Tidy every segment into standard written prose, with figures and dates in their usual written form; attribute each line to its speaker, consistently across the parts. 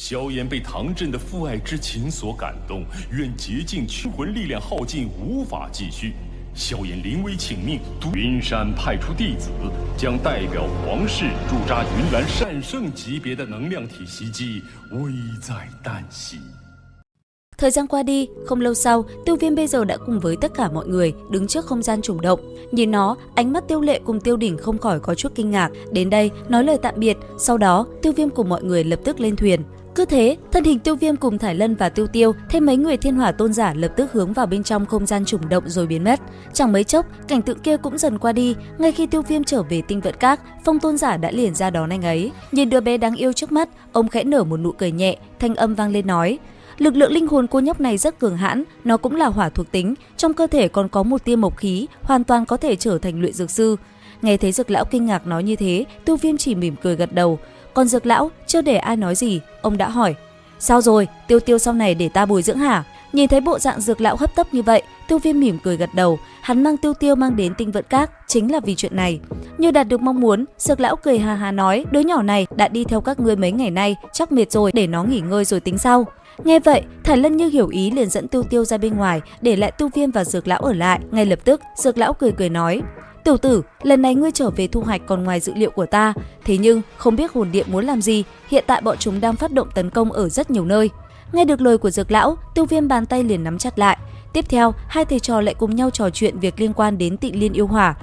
Speaker 1: 萧炎被唐振的父爱之情所感动，愿竭尽驱魂力量耗尽，无法继续。萧炎临危请命，云山派出弟子，将代表皇室驻扎云岚战圣级别的能量体袭击，危在旦夕。
Speaker 2: Thời gian qua đi, không lâu sau, Tiêu Viêm bây giờ đã cùng với tất cả mọi người đứng trước không gian trùng động. Nhìn nó, ánh mắt Tiêu Lệ cùng Tiêu Đỉnh không khỏi có chút kinh ngạc. Đến đây, nói lời tạm biệt, sau đó Tiêu Viêm cùng mọi người lập tức lên thuyền. Cứ thế, thân hình Tiêu Viêm cùng Thải Lân và Tiêu Tiêu thêm mấy người thiên hỏa tôn giả lập tức hướng vào bên trong không gian trùng động rồi biến mất. Chẳng mấy chốc, cảnh tượng kia cũng dần qua đi. Ngay khi Tiêu Viêm trở về Tinh Vận Các, Phong tôn giả đã liền ra đón anh ấy. Nhìn đứa bé đáng yêu trước mắt, ông khẽ nở một nụ cười nhẹ, thanh âm vang lên nói: lực lượng linh hồn cô nhóc này rất cường hãn, nó cũng là hỏa thuộc tính, trong cơ thể còn có một tia mộc khí, hoàn toàn có thể trở thành luyện dược sư. Nghe thấy Dược lão kinh ngạc nói như thế, Tiêu Viêm chỉ mỉm cười gật đầu. Còn Dược lão chưa để ai nói gì, ông đã hỏi: sao rồi, Tiêu Tiêu sau này để ta bồi dưỡng hả? Nhìn thấy bộ dạng Dược lão hấp tấp như vậy, Tiêu Viêm mỉm cười gật đầu. Hắn mang Tiêu Tiêu mang đến Tinh Vận Các chính là vì chuyện này. Như đạt được mong muốn, Dược lão cười hà hà nói: đứa nhỏ này đã đi theo các ngươi mấy ngày nay, chắc mệt rồi, để nó nghỉ ngơi rồi tính sau. Nghe vậy, Thải Lân như hiểu ý liền dẫn Tiêu Tiêu ra bên ngoài, để lại Tiêu Viêm và Dược lão ở lại. Ngay lập tức, Dược lão cười nói: tiểu tử, lần này ngươi trở về thu hoạch còn ngoài dự liệu của ta, thế nhưng không biết hồn điện muốn làm gì, hiện tại bọn chúng đang phát động tấn công ở rất nhiều nơi. Nghe được lời của Dược lão, Tiêu Viêm bàn tay liền nắm chặt lại. Tiếp theo, hai thầy trò lại cùng nhau trò chuyện việc liên quan đến Tịnh Liên yêu hỏa.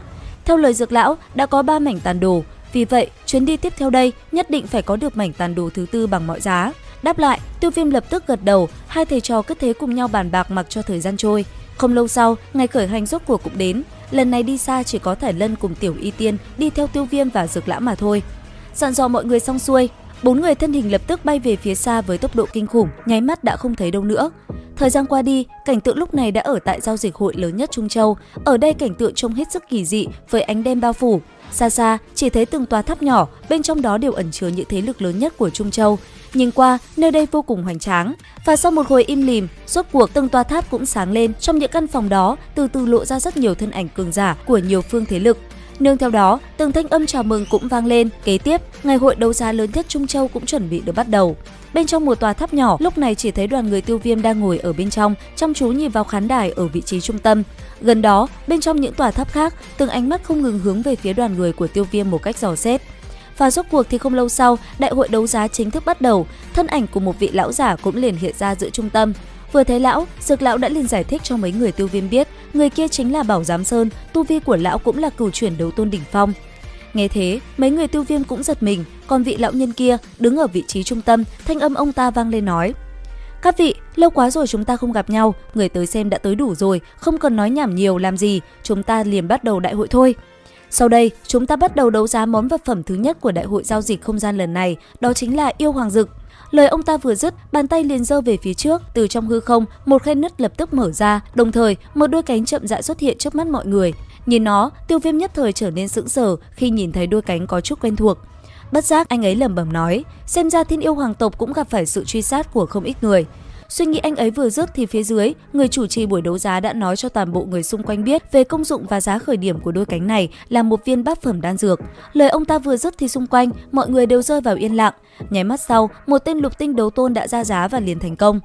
Speaker 2: Theo lời Dược lão, đã có 3 mảnh tàn đồ, vì vậy chuyến đi tiếp theo đây nhất định phải có được mảnh tàn đồ thứ 4 bằng mọi giá. Đáp lại, Tiêu Viêm lập tức gật đầu. Hai thầy trò cứ thế cùng nhau bàn bạc mặc cho thời gian trôi. Không lâu sau, ngày khởi hành rốt cuộc cũng đến. Lần này đi xa chỉ có Thải Lân cùng Tiểu Y Tiên đi theo Tiêu Viêm và Dược lão mà thôi. Dặn dò mọi người xong xuôi, 4 người thân hình lập tức bay về phía xa với tốc độ kinh khủng, nháy mắt đã không thấy đâu nữa. Thời gian qua đi, cảnh tượng lúc này đã ở tại giao dịch hội lớn nhất Trung Châu. Ở đây cảnh tượng trông hết sức kỳ dị với ánh đêm bao phủ. Xa xa chỉ thấy từng tòa tháp nhỏ, bên trong đó đều ẩn chứa những thế lực lớn nhất của Trung Châu. Nhìn qua, nơi đây vô cùng hoành tráng. Và sau một hồi im lìm, rốt cuộc từng tòa tháp cũng sáng lên. Trong những căn phòng đó, từ từ lộ ra rất nhiều thân ảnh cường giả của nhiều phương thế lực. Nương theo đó, từng thanh âm chào mừng cũng vang lên. Kế tiếp, ngày hội đấu giá lớn nhất Trung Châu cũng chuẩn bị được bắt đầu. Bên trong một tòa tháp nhỏ, lúc này chỉ thấy đoàn người Tiêu Viêm đang ngồi ở bên trong, chăm chú nhìn vào khán đài ở vị trí trung tâm. Gần đó, bên trong những tòa tháp khác, từng ánh mắt không ngừng hướng về phía đoàn người của Tiêu Viêm một cách dò xét. Và rốt cuộc thì không lâu sau, đại hội đấu giá chính thức bắt đầu. Thân ảnh của một vị lão giả cũng liền hiện ra giữa trung tâm. Vừa thấy lão, Dược lão đã liền giải thích cho mấy người Tiêu Viêm biết, người kia chính là Bảo Giám Sơn, tu vi của lão cũng là cửu chuyển đấu tôn đỉnh phong. Nghe thế, mấy người Tiêu Viêm cũng giật mình, còn vị lão nhân kia đứng ở vị trí trung tâm, thanh âm ông ta vang lên nói: các vị, lâu quá rồi chúng ta không gặp nhau, người tới xem đã tới đủ rồi, không cần nói nhảm nhiều làm gì, chúng ta liền bắt đầu đại hội thôi. Sau đây, chúng ta bắt đầu đấu giá món vật phẩm thứ nhất của đại hội giao dịch không gian lần này, đó chính là yêu hoàng dực. Lời ông ta vừa dứt, bàn tay liền giơ về phía trước, từ trong hư không, một khe nứt lập tức mở ra, đồng thời một đôi cánh chậm rãi xuất hiện trước mắt mọi người. Nhìn nó, Tiêu Viêm nhất thời trở nên sững sờ khi nhìn thấy đôi cánh có chút quen thuộc. Bất giác anh ấy lẩm bẩm nói, xem ra Thiên Yêu hoàng tộc cũng gặp phải sự truy sát của không ít người. Suy nghĩ anh ấy vừa dứt thì phía dưới, người chủ trì buổi đấu giá đã nói cho toàn bộ người xung quanh biết về công dụng và giá khởi điểm của đôi cánh này là một viên bát phẩm đan dược. Lời ông ta vừa dứt thì xung quanh, mọi người đều rơi vào yên lặng. Nháy mắt sau, một tên lục tinh đấu tôn đã ra giá và liền thành công.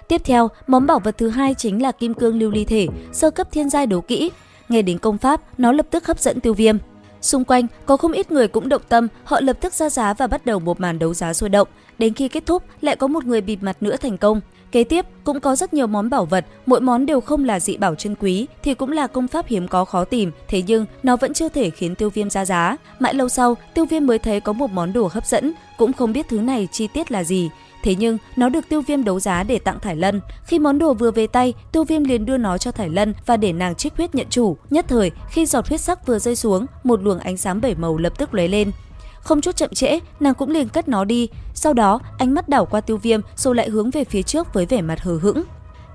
Speaker 2: Tiếp theo, món bảo vật thứ hai chính là kim cương lưu ly thể, sơ cấp thiên giai đấu kỹ. Nghe đến công pháp, nó lập tức hấp dẫn Tiêu Viêm. Xung quanh có không ít người cũng động tâm, họ lập tức ra giá và bắt đầu một màn đấu giá sôi động. Đến khi kết thúc, lại có một người bịt mặt nữa thành công. Kế tiếp cũng có rất nhiều món bảo vật, mỗi món đều không là dị bảo chân quý thì cũng là công pháp hiếm có khó tìm, thế nhưng nó vẫn chưa thể khiến Tiêu Viêm ra giá. Mãi lâu sau, Tiêu Viêm mới thấy có một món đồ hấp dẫn, cũng không biết thứ này chi tiết là gì. Thế nhưng nó được Tiêu Viêm đấu giá để tặng Thải Lân. Khi món đồ vừa về tay, Tiêu Viêm liền đưa nó cho Thải Lân và để nàng trích huyết nhận chủ. Nhất thời, khi giọt huyết sắc vừa rơi xuống, một luồng ánh sáng 7 màu lập tức lóe lên. Không chút chậm trễ, nàng cũng liền cất nó đi. Sau đó, ánh mắt đảo qua Tiêu Viêm rồi lại hướng về phía trước với vẻ mặt hờ hững.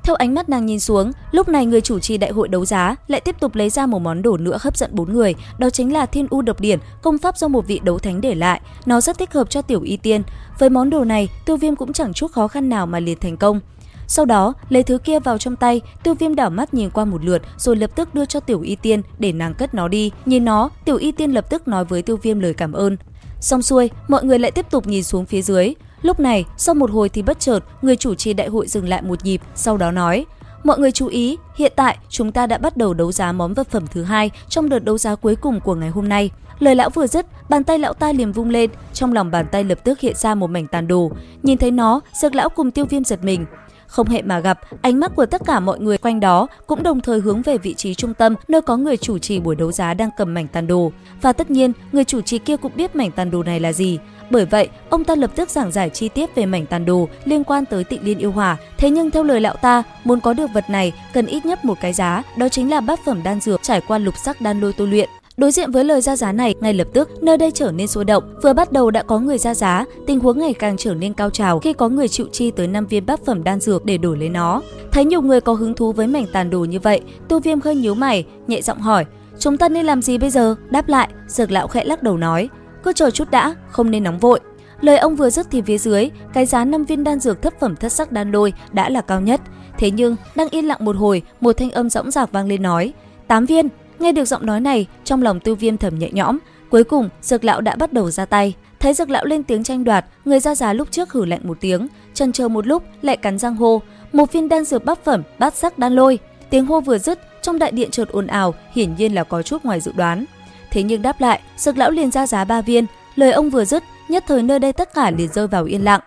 Speaker 2: Theo ánh mắt nàng nhìn xuống, lúc này người chủ trì đại hội đấu giá lại tiếp tục lấy ra một món đồ nữa hấp dẫn 4 người, đó chính là Thiên U Độc Điển, công pháp do một vị đấu thánh để lại. Nó rất thích hợp cho Tiểu Y Tiên. Với món đồ này, Tiêu Viêm cũng chẳng chút khó khăn nào mà liền thành công. Sau đó, lấy thứ kia vào trong tay, Tiêu Viêm đảo mắt nhìn qua một lượt rồi lập tức đưa cho Tiểu Y Tiên để nàng cất nó đi. Nhìn nó, Tiểu Y Tiên lập tức nói với Tiêu Viêm lời cảm ơn. Xong xuôi, mọi người lại tiếp tục nhìn xuống phía dưới. Lúc này, sau một hồi thì bất chợt, người chủ trì đại hội dừng lại một nhịp, sau đó nói: "Mọi người chú ý, hiện tại chúng ta đã bắt đầu đấu giá món vật phẩm thứ hai trong đợt đấu giá cuối cùng của ngày hôm nay." Lời lão vừa dứt, bàn tay lão ta liền vung lên, trong lòng bàn tay lập tức hiện ra một mảnh tàn đồ. Nhìn thấy nó, Dược lão cùng Tiêu Viêm giật mình. Không hẹn mà gặp, ánh mắt của tất cả mọi người quanh đó cũng đồng thời hướng về vị trí trung tâm nơi có người chủ trì buổi đấu giá đang cầm mảnh tàn đồ. Và tất nhiên, người chủ trì kia cũng biết mảnh tàn đồ này là gì. Bởi vậy, ông ta lập tức giảng giải chi tiết về mảnh tàn đồ liên quan tới Tịnh Liên yêu hỏa. Thế nhưng theo lời lão ta, muốn có được vật này cần ít nhất một cái giá, đó chính là bát phẩm đan dược trải qua lục sắc đan lôi tu luyện. Đối diện với lời ra giá này, ngay lập tức nơi đây trở nên sôi động. Vừa bắt đầu đã có người ra giá, tình huống ngày càng trở nên cao trào khi có người chịu chi tới 5 viên bát phẩm đan dược để đổi lấy nó. Thấy nhiều người có hứng thú với mảnh tàn đồ như vậy, Tiêu Viêm hơi nhíu mày, nhẹ giọng hỏi: "Chúng ta nên làm gì bây giờ?" Đáp lại, Dược lão khẽ lắc đầu nói: "Cứ chờ chút đã, không nên nóng vội." Lời ông vừa dứt thì phía dưới, cái giá 5 viên đan dược thất phẩm thất sắc đan lôi đã là cao nhất. Thế nhưng, đang yên lặng một hồi, một thanh âm dõng dạc vang lên nói: "8 viên." Nghe được giọng nói này, trong lòng Tiêu Viêm thầm nhẹ nhõm. Cuối cùng, Dược lão đã bắt đầu ra tay. Thấy Dược lão lên tiếng tranh đoạt, người ra giá lúc trước hử lạnh một tiếng, chần chờ một lúc lại cắn răng hô: "1 viên đan dược bát phẩm bát sắc đan lôi." Tiếng hô vừa dứt, trong đại điện chợt ồn ào, hiển nhiên là có chút ngoài dự đoán. Thế nhưng đáp lại, Dược lão liền ra giá 3 viên. Lời ông vừa dứt, nhất thời nơi đây tất cả liền rơi vào yên lặng.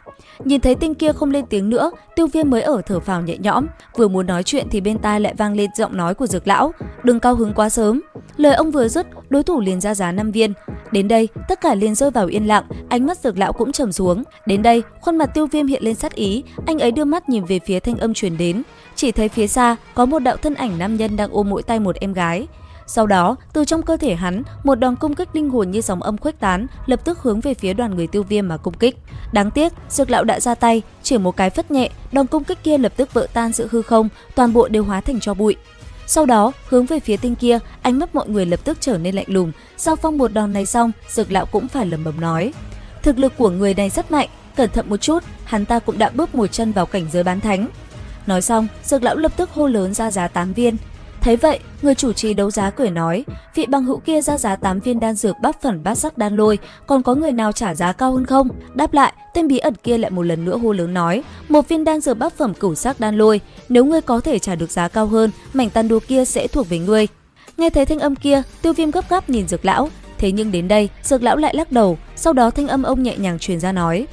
Speaker 2: Nhìn thấy tên kia không lên tiếng nữa, Tiêu Viêm mới ở thở phào nhẹ nhõm. Vừa muốn nói chuyện thì bên tai lại vang lên giọng nói của Dược lão: "Đừng cao hứng quá sớm." Lời ông vừa dứt, đối thủ liền ra giá 5 viên. Đến đây, tất cả liền rơi vào yên lặng, ánh mắt Dược lão cũng trầm xuống. Đến đây, khuôn mặt Tiêu Viêm hiện lên sát ý, anh ấy đưa mắt nhìn về phía thanh âm truyền đến, chỉ thấy phía xa có một đạo thân ảnh nam nhân đang ôm mỗi tay một em gái. Sau đó, từ trong cơ thể hắn, một đòn công kích linh hồn như sóng âm khuếch tán, lập tức hướng về phía đoàn người Tiêu Viêm mà công kích. Đáng tiếc, Dược lão đã ra tay, chỉ một cái phất nhẹ, đòn công kích kia lập tức vỡ tan giữa hư không, toàn bộ đều hóa thành tro bụi. Sau đó, hướng về phía tên kia, ánh mắt mọi người lập tức trở nên lạnh lùng. Giao phong một đòn này xong, Dược lão cũng phải lẩm bẩm nói: "Thực lực của người này rất mạnh, cẩn thận một chút, hắn ta cũng đã bước một chân vào cảnh giới bán thánh." Nói xong, Dược lão lập tức hô lớn ra giá 8 viên. Thấy vậy, người chủ trì đấu giá cười nói: "Vị bằng hữu kia ra giá 8 viên đan dược bát phẩm bát sắc đan lôi, còn có người nào trả giá cao hơn không?" Đáp lại, tên bí ẩn kia lại một lần nữa hô lớn nói: "1 viên đan dược bát phẩm cửu sắc đan lôi, nếu ngươi có thể trả được giá cao hơn, mảnh tàn đồ kia sẽ thuộc về ngươi." Nghe thấy thanh âm kia, Tiêu Viêm gấp gáp nhìn Dược lão, thế nhưng đến đây, Dược lão lại lắc đầu, sau đó thanh âm ông nhẹ nhàng truyền ra nói: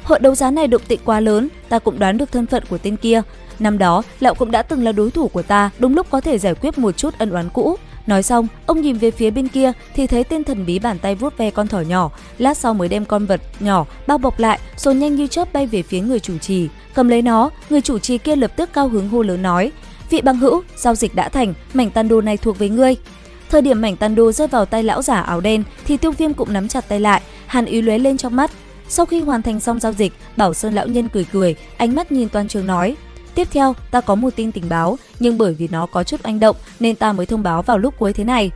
Speaker 2: "Hội đấu giá này động tĩnh quá lớn, ta cũng đoán được thân phận của tên kia. Năm đó, lão cũng đã từng là đối thủ của ta, đúng lúc có thể giải quyết một chút ân oán cũ." Nói xong, ông nhìn về phía bên kia thì thấy tên thần bí bàn tay vuốt ve con thỏ nhỏ, lát sau mới đem con vật nhỏ bao bọc lại, rồi nhanh như chớp bay về phía người chủ trì. Cầm lấy nó, người chủ trì kia lập tức cao hứng hô lớn nói: "Vị bằng hữu, giao dịch đã thành, mảnh tàn đồ này thuộc về ngươi." Thời điểm mảnh tàn đồ rơi vào tay lão giả áo đen thì Tiêu Viêm cũng nắm chặt tay lại, hàn ý lóe lên trong mắt. Sau khi hoàn thành xong giao dịch, Bảo Sơn lão nhân cười cười, ánh mắt nhìn toàn trường nói: "Tiếp theo, ta có một tin tình báo, nhưng bởi vì nó có chút oanh động nên ta mới thông báo vào lúc cuối thế này."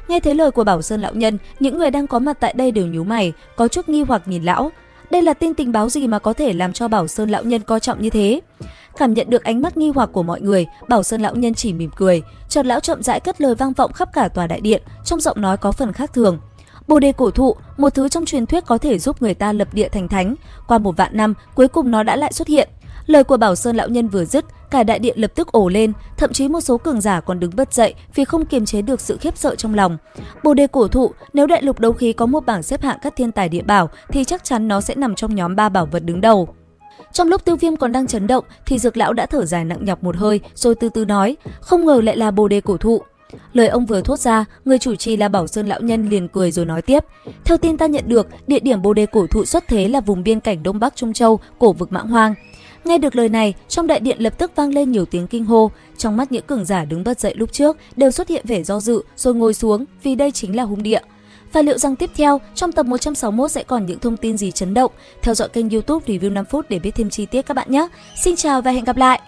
Speaker 2: Nghe thấy lời của Bảo Sơn lão nhân, những người đang có mặt tại đây đều nhíu mày, có chút nghi hoặc nhìn lão. Đây là tin tình báo gì mà có thể làm cho Bảo Sơn lão nhân coi trọng như thế? Cảm nhận được ánh mắt nghi hoặc của mọi người, Bảo Sơn lão nhân chỉ mỉm cười, chợt lão chậm rãi cất lời vang vọng khắp cả tòa đại điện, trong giọng nói có phần khác thường: "Bồ đề cổ thụ, một thứ trong truyền thuyết có thể giúp người ta lập địa thành thánh, qua 1 vạn năm, cuối cùng nó đã lại xuất hiện." Lời của Bảo Sơn lão nhân vừa dứt, cả đại điện lập tức ồ lên, thậm chí một số cường giả còn đứng bật dậy vì không kiềm chế được sự khiếp sợ trong lòng. Bồ đề cổ thụ, nếu đại lục đấu khí có một bảng xếp hạng các thiên tài địa bảo thì chắc chắn nó sẽ nằm trong nhóm 3 bảo vật đứng đầu. Trong lúc Tiêu Viêm còn đang chấn động thì Dược lão đã thở dài nặng nhọc một hơi, rồi từ từ nói: "Không ngờ lại là bồ đề cổ thụ." Lời ông vừa thốt ra, người chủ trì là Bảo Sơn lão nhân liền cười rồi nói tiếp: "Theo tin ta nhận được, địa điểm bồ đề cổ thụ xuất thế là vùng biên cảnh Đông Bắc Trung Châu, cổ vực Mãng Hoang." Nghe được lời này, trong đại điện lập tức vang lên nhiều tiếng kinh hô, trong mắt những cường giả đứng bật dậy lúc trước đều xuất hiện vẻ do dự rồi ngồi xuống, vì đây chính là hung địa. Và liệu rằng tiếp theo trong tập 161 sẽ còn những thông tin gì chấn động? Theo dõi kênh YouTube Review 5 phút để biết thêm chi tiết các bạn nhé. Xin chào và hẹn gặp lại.